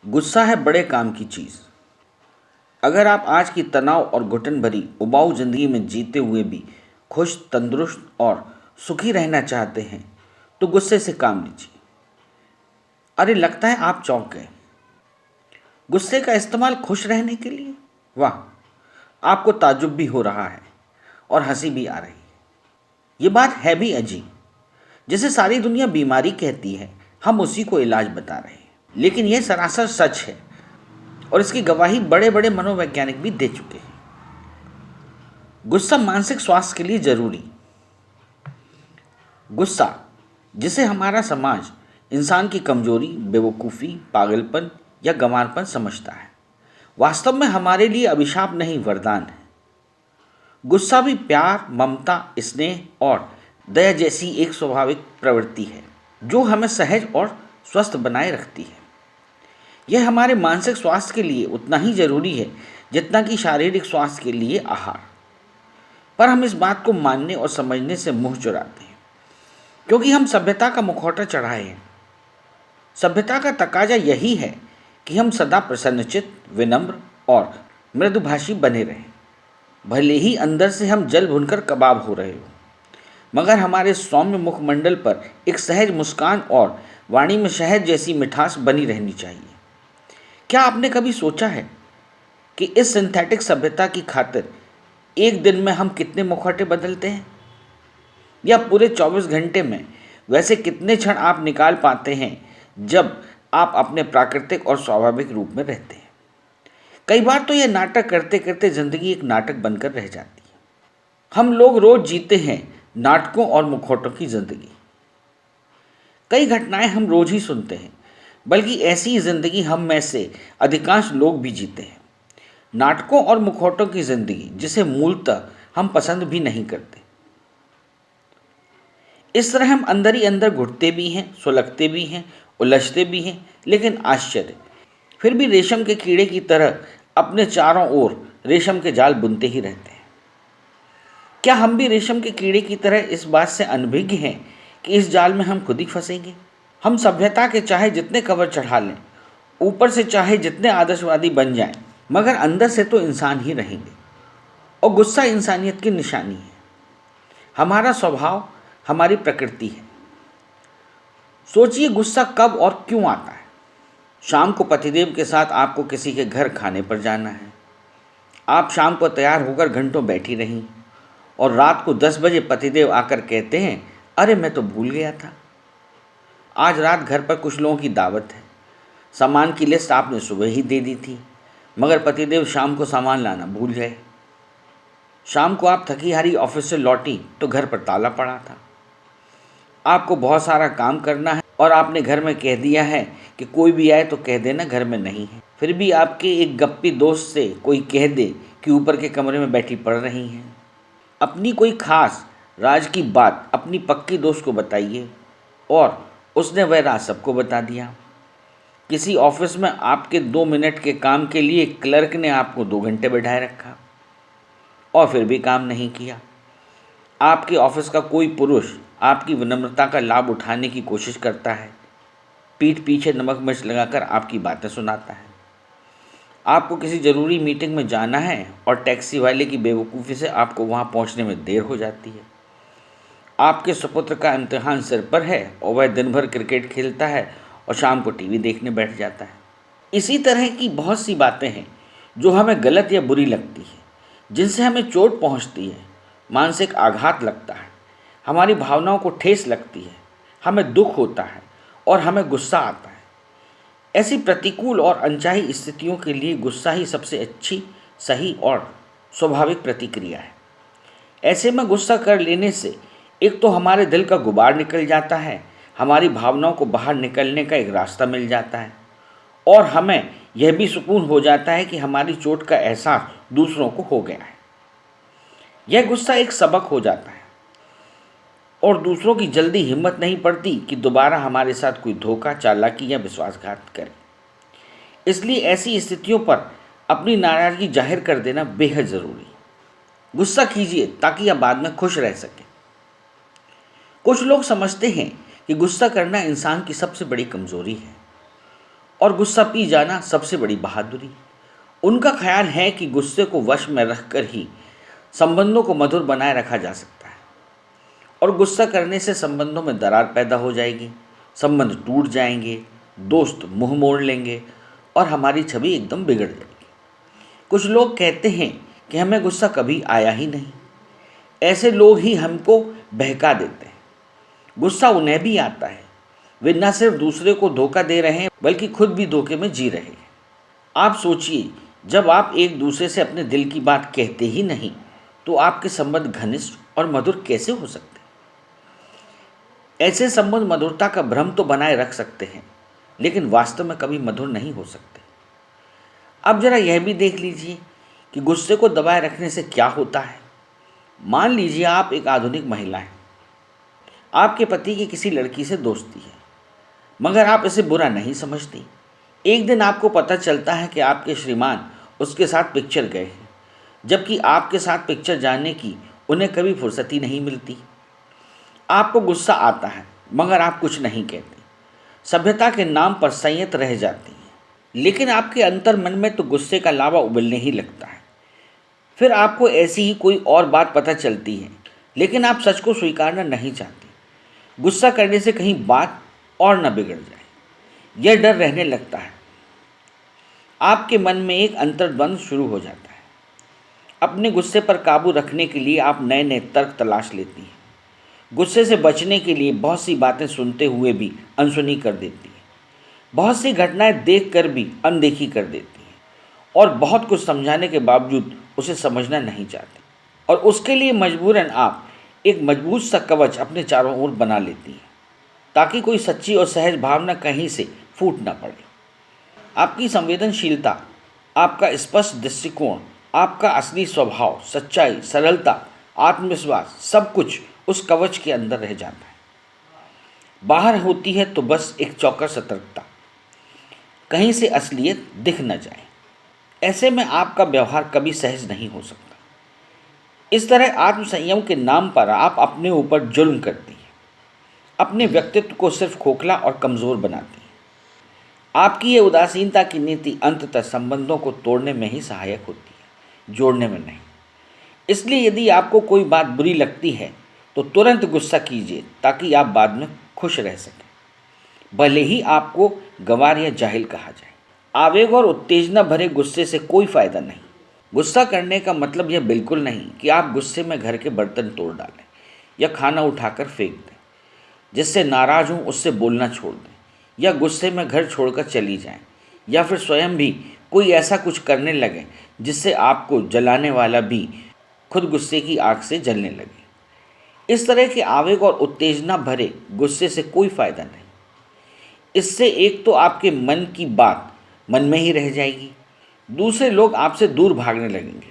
गुस्सा है बड़े काम की चीज़। अगर आप आज की तनाव और घुटन भरी उबाऊ ज़िंदगी में जीते हुए भी खुश, तंदुरुस्त और सुखी रहना चाहते हैं तो गुस्से से काम लीजिए। अरे लगता है आप चौंक गए। गुस्से का इस्तेमाल खुश रहने के लिए? वाह, आपको ताज्जुब भी हो रहा है और हंसी भी आ रही है। ये बात है भी अजीब। जैसे सारी दुनिया बीमारी कहती है, हम उसी को इलाज बता रहे हैं। लेकिन यह सरासर सच है और इसकी गवाही बड़े बड़े मनोवैज्ञानिक भी दे चुके हैं। गुस्सा मानसिक स्वास्थ्य के लिए जरूरी। गुस्सा, जिसे हमारा समाज इंसान की कमजोरी, बेवकूफ़ी, पागलपन या गंवारपन समझता है, वास्तव में हमारे लिए अभिशाप नहीं, वरदान है। गुस्सा भी प्यार, ममता, स्नेह और दया जैसी एक स्वाभाविक प्रवृत्ति है जो हमें सहज और स्वस्थ बनाए रखती है। यह हमारे मानसिक स्वास्थ्य के लिए उतना ही जरूरी है जितना कि शारीरिक स्वास्थ्य के लिए आहार। पर हम इस बात को मानने और समझने से मुंह चुराते हैं क्योंकि हम सभ्यता का मुखौटा चढ़ाए हैं। सभ्यता का तकाजा यही है कि हम सदा प्रसन्नचित्त, विनम्र और मृदुभाषी बने रहें, भले ही अंदर से हम जल भुनकर कबाब हो रहे हो। मगर हमारे सौम्य मुखमंडल पर एक सहज मुस्कान और वाणी में शहद जैसी मिठास बनी रहनी चाहिए। क्या आपने कभी सोचा है कि इस सिंथेटिक सभ्यता की खातिर एक दिन में हम कितने मुखौटे बदलते हैं? या पूरे 24 घंटे में वैसे कितने क्षण आप निकाल पाते हैं जब आप अपने प्राकृतिक और स्वाभाविक रूप में रहते हैं? कई बार तो यह नाटक करते करते जिंदगी एक नाटक बनकर रह जाती है। हम लोग रोज जीते हैं नाटकों और मुखौटों की जिंदगी। कई घटनाएं हम रोज ही सुनते हैं, बल्कि ऐसी ही जिंदगी हम में से अधिकांश लोग भी जीते हैं। नाटकों और मुखौटों की जिंदगी जिसे मूलतः हम पसंद भी नहीं करते। इस तरह हम अंदर ही अंदर घुटते भी हैं, सुलगते भी हैं, उलझते भी हैं, लेकिन आश्चर्य, फिर भी रेशम के कीड़े की तरह अपने चारों ओर रेशम के जाल बुनते ही रहते हैं। क्या हम भी रेशम के कीड़े की तरह इस बात से अनभिज्ञ हैं कि इस जाल में हम खुद ही फंसेंगे? हम सभ्यता के चाहे जितने कवर चढ़ा लें, ऊपर से चाहे जितने आदर्शवादी बन जाएं, मगर अंदर से तो इंसान ही रहेंगे। और गुस्सा इंसानियत की निशानी है, हमारा स्वभाव, हमारी प्रकृति है। सोचिए, गुस्सा कब और क्यों आता है? शाम को पतिदेव के साथ आपको किसी के घर खाने पर जाना है। आप शाम को तैयार होकर घंटों बैठी रहीं और रात को 10 बजे पतिदेव आकर कहते हैं, अरे मैं तो भूल गया था, आज रात घर पर कुछ लोगों की दावत है। सामान की लिस्ट आपने सुबह ही दे दी थी, मगर पतिदेव शाम को सामान लाना भूल गए। शाम को आप थकी हारी ऑफिस से लौटी तो घर पर ताला पड़ा था। आपको बहुत सारा काम करना है और आपने घर में कह दिया है कि कोई भी आए तो कह देना घर में नहीं है। फिर भी आपके एक गप्पी दोस्त से कोई कह दे कि ऊपर के कमरे में बैठी पढ़ रही हैं। अपनी कोई खास राज की बात अपनी पक्की दोस्त को बताइए और उसने वह राज सबको बता दिया। किसी ऑफिस में आपके 2 मिनट के काम के लिए क्लर्क ने आपको 2 घंटे बैठाए रखा और फिर भी काम नहीं किया। आपके ऑफिस का कोई पुरुष आपकी विनम्रता का लाभ उठाने की कोशिश करता है, पीठ पीछे नमक मिर्च लगाकर आपकी बातें सुनाता है। आपको किसी ज़रूरी मीटिंग में जाना है और टैक्सी वाले की बेवकूफ़ी से आपको वहाँ पहुँचने में देर हो जाती है। आपके सुपुत्र का इम्तिहान सिर पर है और वह दिन भर क्रिकेट खेलता है और शाम को टीवी देखने बैठ जाता है। इसी तरह की बहुत सी बातें हैं जो हमें गलत या बुरी लगती है, जिनसे हमें चोट पहुंचती है, मानसिक आघात लगता है, हमारी भावनाओं को ठेस लगती है, हमें दुख होता है और हमें गुस्सा आता है। ऐसी प्रतिकूल और अनचाही स्थितियों के लिए गुस्सा ही सबसे अच्छी, सही और स्वाभाविक प्रतिक्रिया है। ऐसे में गुस्सा कर लेने से एक तो हमारे दिल का गुबार निकल जाता है, हमारी भावनाओं को बाहर निकलने का एक रास्ता मिल जाता है और हमें यह भी सुकून हो जाता है कि हमारी चोट का एहसास दूसरों को हो गया है। यह गुस्सा एक सबक हो जाता है और दूसरों की जल्दी हिम्मत नहीं पड़ती कि दोबारा हमारे साथ कोई धोखा, चालाकी या विश्वासघात करे। इसलिए ऐसी स्थितियों पर अपनी नाराज़गी जाहिर कर देना बेहद ज़रूरी है। गुस्सा कीजिए ताकि आप बाद में खुश रह सकें। कुछ लोग समझते हैं कि गुस्सा करना इंसान की सबसे बड़ी कमज़ोरी है और गुस्सा पी जाना सबसे बड़ी बहादुरी। उनका ख्याल है कि गुस्से को वश में रखकर ही संबंधों को मधुर बनाए रखा जा सकता है, और गुस्सा करने से संबंधों में दरार पैदा हो जाएगी, संबंध टूट जाएंगे, दोस्त मुंह मोड़ लेंगे और हमारी छवि एकदम बिगड़ जाएगी। कुछ लोग कहते हैं कि हमें गुस्सा कभी आया ही नहीं। ऐसे लोग ही हमको बहका देते हैं। गुस्सा उन्हें भी आता है। वे न सिर्फ दूसरे को धोखा दे रहे हैं बल्कि खुद भी धोखे में जी रहे हैं। आप सोचिए, जब आप एक दूसरे से अपने दिल की बात कहते ही नहीं तो आपके संबंध घनिष्ठ और मधुर कैसे हो सकते हैं? ऐसे संबंध मधुरता का भ्रम तो बनाए रख सकते हैं, लेकिन वास्तव में कभी मधुर नहीं हो सकते। अब जरा यह भी देख लीजिए कि गुस्से को दबाए रखने से क्या होता है। मान लीजिए आप एक आधुनिक महिला हैं। आपके पति की किसी लड़की से दोस्ती है, मगर आप इसे बुरा नहीं समझती। एक दिन आपको पता चलता है कि आपके श्रीमान उसके साथ पिक्चर गए हैं, जबकि आपके साथ पिक्चर जाने की उन्हें कभी फुर्सत ही नहीं मिलती। आपको गुस्सा आता है, मगर आप कुछ नहीं कहते। सभ्यता के नाम पर संयत रह जाती हैं, लेकिन आपके अंतर मन में तो गुस्से का लावा उबलने ही लगता है। फिर आपको ऐसी ही कोई और बात पता चलती है, लेकिन आप सच को स्वीकारना नहीं चाहते। गुस्सा करने से कहीं बात और न बिगड़ जाए, यह डर रहने लगता है। आपके मन में एक अंतर्द्वंद शुरू हो जाता है। अपने गुस्से पर काबू रखने के लिए आप नए नए तर्क तलाश लेती हैं। गुस्से से बचने के लिए बहुत सी बातें सुनते हुए भी अनसुनी कर देती हैं, बहुत सी घटनाएं देखकर भी अनदेखी कर देती हैं, और बहुत कुछ समझाने के बावजूद उसे समझना नहीं चाहती, और उसके लिए मजबूरन आप एक मजबूत सा कवच अपने चारों ओर बना लेती हैं, ताकि कोई सच्ची और सहज भावना कहीं से फूट ना पड़े। आपकी संवेदनशीलता, आपका स्पष्ट दृष्टिकोण, आपका असली स्वभाव, सच्चाई, सरलता, आत्मविश्वास, सब कुछ उस कवच के अंदर रह जाता है। बाहर होती है तो बस एक चौकस सतर्कता, कहीं से असलियत दिख न जाए। ऐसे में आपका व्यवहार कभी सहज नहीं हो सकता। इस तरह आत्मसंयम के नाम पर आप अपने ऊपर जुल्म करती हैं, अपने व्यक्तित्व को सिर्फ खोखला और कमज़ोर बनाती हैं। आपकी ये उदासीनता की नीति अंततः संबंधों को तोड़ने में ही सहायक होती है, जोड़ने में नहीं। इसलिए यदि आपको कोई बात बुरी लगती है तो तुरंत गुस्सा कीजिए, ताकि आप बाद में खुश रह सकें, भले ही आपको गंवार या जाहिल कहा जाए। आवेग और उत्तेजना भरे गुस्से से कोई फ़ायदा नहीं। गुस्सा करने का मतलब यह बिल्कुल नहीं कि आप गुस्से में घर के बर्तन तोड़ डालें या खाना उठाकर फेंक दें। जिससे नाराज़ हों उससे बोलना छोड़ दें, या गुस्से में घर छोड़कर चली जाएं, या फिर स्वयं भी कोई ऐसा कुछ करने लगें जिससे आपको जलाने वाला भी खुद गुस्से की आग से जलने लगे। इस तरह के आवेग और उत्तेजना भरे गुस्से से कोई फ़ायदा नहीं। इससे एक तो आपके मन की बात मन में ही रह जाएगी, दूसरे लोग आपसे दूर भागने लगेंगे,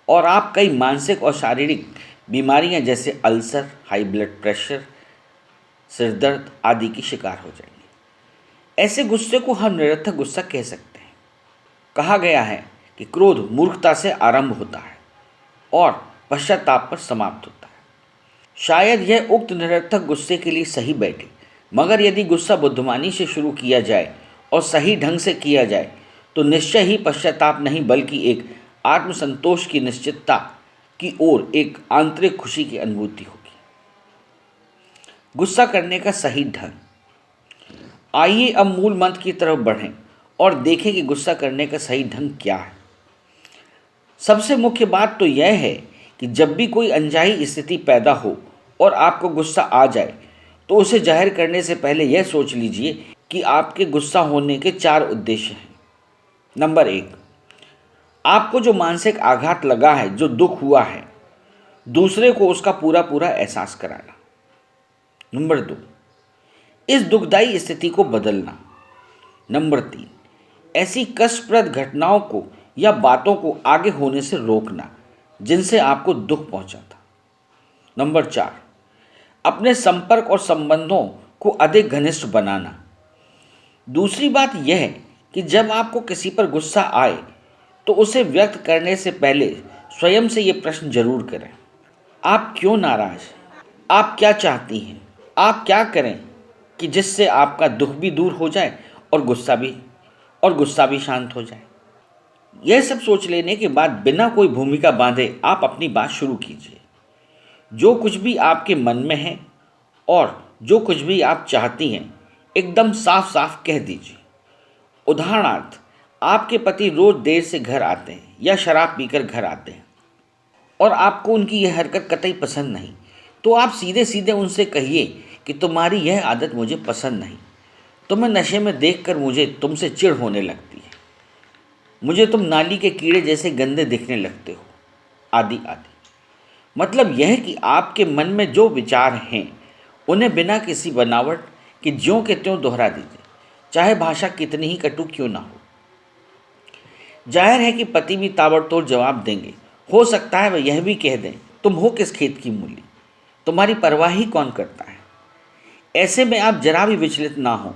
और आप कई मानसिक और शारीरिक बीमारियां जैसे अल्सर, हाई ब्लड प्रेशर, सिर दर्द आदि की शिकार हो जाएंगे। ऐसे गुस्से को हम निरर्थक गुस्सा कह सकते हैं। कहा गया है कि क्रोध मूर्खता से आरंभ होता है और पश्चाताप पर समाप्त होता है। शायद यह उक्त निरर्थक गुस्से के लिए सही बैठे, मगर यदि गुस्सा बुद्धिमानी से शुरू किया जाए और सही ढंग से किया जाए तो निश्चय ही पश्चाताप नहीं बल्कि एक आत्मसंतोष की निश्चितता की ओर एक आंतरिक खुशी की अनुभूति होगी। गुस्सा करने का सही ढंग। आइए अब मूल मंत्र की तरफ बढ़ें और देखें कि गुस्सा करने का सही ढंग क्या है। सबसे मुख्य बात तो यह है कि जब भी कोई अनचाही स्थिति पैदा हो और आपको गुस्सा आ जाए तो उसे जाहिर करने से पहले यह सोच लीजिए कि आपके गुस्सा होने के 4 उद्देश्य हैं। नंबर 1, आपको जो मानसिक आघात लगा है, जो दुख हुआ है, दूसरे को उसका पूरा पूरा एहसास कराना। नंबर 2, इस दुखदायी स्थिति को बदलना। नंबर 3, ऐसी कष्टप्रद घटनाओं को या बातों को आगे होने से रोकना जिनसे आपको दुख पहुंचा था। नंबर 4, अपने संपर्क और संबंधों को अधिक घनिष्ठ बनाना। दूसरी बात यह है कि जब आपको किसी पर गुस्सा आए तो उसे व्यक्त करने से पहले स्वयं से ये प्रश्न जरूर करें, आप क्यों नाराज हैं? आप क्या चाहती हैं? आप क्या करें कि जिससे आपका दुख भी दूर हो जाए और गुस्सा भी और गुस्सा भी शांत हो जाए। यह सब सोच लेने के बाद बिना कोई भूमिका बांधे आप अपनी बात शुरू कीजिए। जो कुछ भी आपके मन में है और जो कुछ भी आप चाहती हैं एकदम साफ साफ कह दीजिए। उदाहरणार्थ, आपके पति रोज देर से घर आते हैं या शराब पीकर घर आते हैं और आपको उनकी यह हरकत कतई पसंद नहीं, तो आप सीधे सीधे उनसे कहिए कि तुम्हारी यह आदत मुझे पसंद नहीं, तुम्हें नशे में देखकर मुझे तुमसे चिढ़ होने लगती है, मुझे तुम नाली के कीड़े जैसे गंदे दिखने लगते हो, आदि आदि। मतलब यह कि आपके मन में जो विचार हैं उन्हें बिना किसी बनावट के ज्यों के त्यों दोहरा दीजिए, चाहे भाषा कितनी ही कटु क्यों ना हो। जाहिर है कि पति भी ताबड़तोड़ जवाब देंगे। हो सकता है वह यह भी कह दें, तुम हो किस खेत की मूली, तुम्हारी परवाह ही कौन करता है। ऐसे में आप जरा भी विचलित ना हो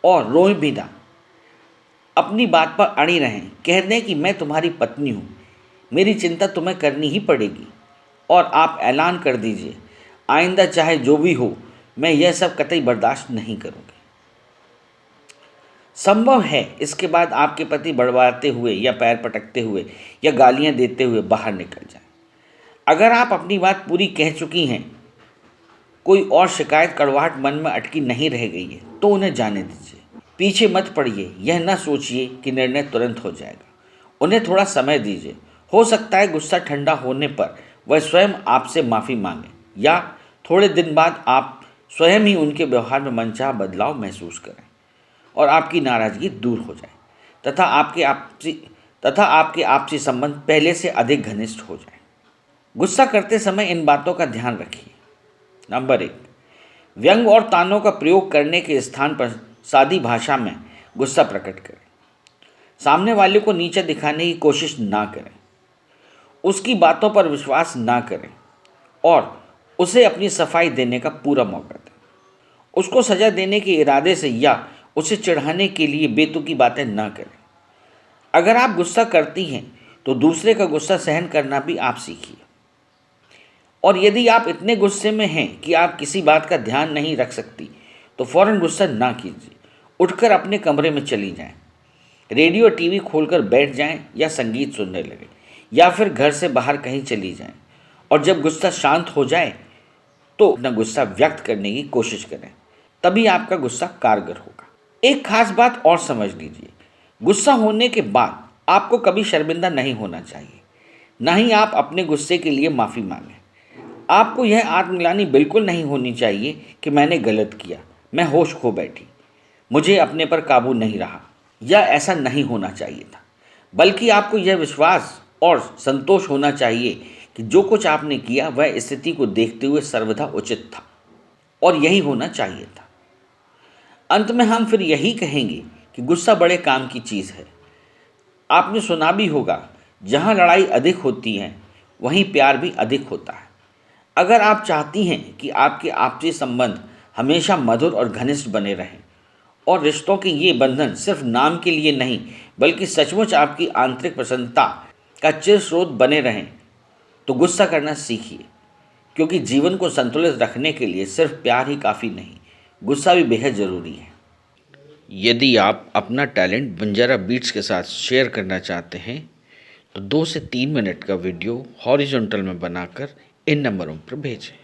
और रोएं भी ना, अपनी बात पर अड़ी रहें। कह दें कि मैं तुम्हारी पत्नी हूँ, मेरी चिंता तुम्हें करनी ही पड़ेगी। और आप ऐलान कर दीजिए, आइंदा चाहे जो भी हो, मैं यह सब कतई बर्दाश्त नहीं करूँगी। संभव है इसके बाद आपके पति बड़बड़ाते हुए या पैर पटकते हुए या गालियां देते हुए बाहर निकल जाए। अगर आप अपनी बात पूरी कह चुकी हैं, कोई और शिकायत कड़वाहट मन में अटकी नहीं रह गई है, तो उन्हें जाने दीजिए। पीछे मत पड़िए, यह न सोचिए कि निर्णय तुरंत हो जाएगा। उन्हें थोड़ा समय दीजिए। हो सकता है गुस्सा ठंडा होने पर वह स्वयं आपसे माफ़ी मांगे या थोड़े दिन बाद आप स्वयं ही उनके व्यवहार में मनचाहा बदलाव महसूस करें और आपकी नाराज़गी दूर हो जाए तथा आपके आपसी संबंध पहले से अधिक घनिष्ठ हो जाए। गुस्सा करते समय इन बातों का ध्यान रखिए। नंबर 1, व्यंग और तानों का प्रयोग करने के स्थान पर सादी भाषा में गुस्सा प्रकट करें। सामने वाले को नीचा दिखाने की कोशिश ना करें, उसकी बातों पर विश्वास ना करें और उसे अपनी सफाई देने का पूरा मौका दें। उसको सजा देने के इरादे से या उसे चिढ़ाने के लिए बेतुकी बातें ना करें। अगर आप गुस्सा करती हैं तो दूसरे का गुस्सा सहन करना भी आप सीखिए। और यदि आप इतने गुस्से में हैं कि आप किसी बात का ध्यान नहीं रख सकती, तो फ़ौरन गुस्सा ना कीजिए। उठकर अपने कमरे में चली जाएं, रेडियो टीवी खोलकर बैठ जाएं या संगीत सुनने लगें, या फिर घर से बाहर कहीं चली जाएं। और जब गुस्सा शांत हो जाए तो अपना गुस्सा व्यक्त करने की कोशिश करें, तभी आपका गुस्सा कारगर होगा। एक खास बात और समझ लीजिए, गुस्सा होने के बाद आपको कभी शर्मिंदा नहीं होना चाहिए, ना ही आप अपने गुस्से के लिए माफ़ी मांगें। आपको यह आत्मग्लानि बिल्कुल नहीं होनी चाहिए कि मैंने गलत किया, मैं होश खो बैठी, मुझे अपने पर काबू नहीं रहा, या ऐसा नहीं होना चाहिए था। बल्कि आपको यह विश्वास और संतोष होना चाहिए कि जो कुछ आपने किया वह स्थिति को देखते हुए सर्वथा उचित था और यही होना चाहिए था। अंत में हम फिर यही कहेंगे कि गुस्सा बड़े काम की चीज़ है। आपने सुना भी होगा, जहाँ लड़ाई अधिक होती है वहीं प्यार भी अधिक होता है। अगर आप चाहती हैं कि आपके आपसी संबंध हमेशा मधुर और घनिष्ठ बने रहें और रिश्तों के ये बंधन सिर्फ नाम के लिए नहीं बल्कि सचमुच आपकी आंतरिक प्रसन्नता का चिर स्रोत बने रहें, तो गुस्सा करना सीखिए। क्योंकि जीवन को संतुलित रखने के लिए सिर्फ प्यार ही काफ़ी नहीं, गुस्सा भी बेहद ज़रूरी है। यदि आप अपना टैलेंट बंजारा बीट्स के साथ शेयर करना चाहते हैं तो 2 से 3 मिनट का वीडियो हॉरिजॉन्टल में बनाकर इन नंबरों पर भेजें।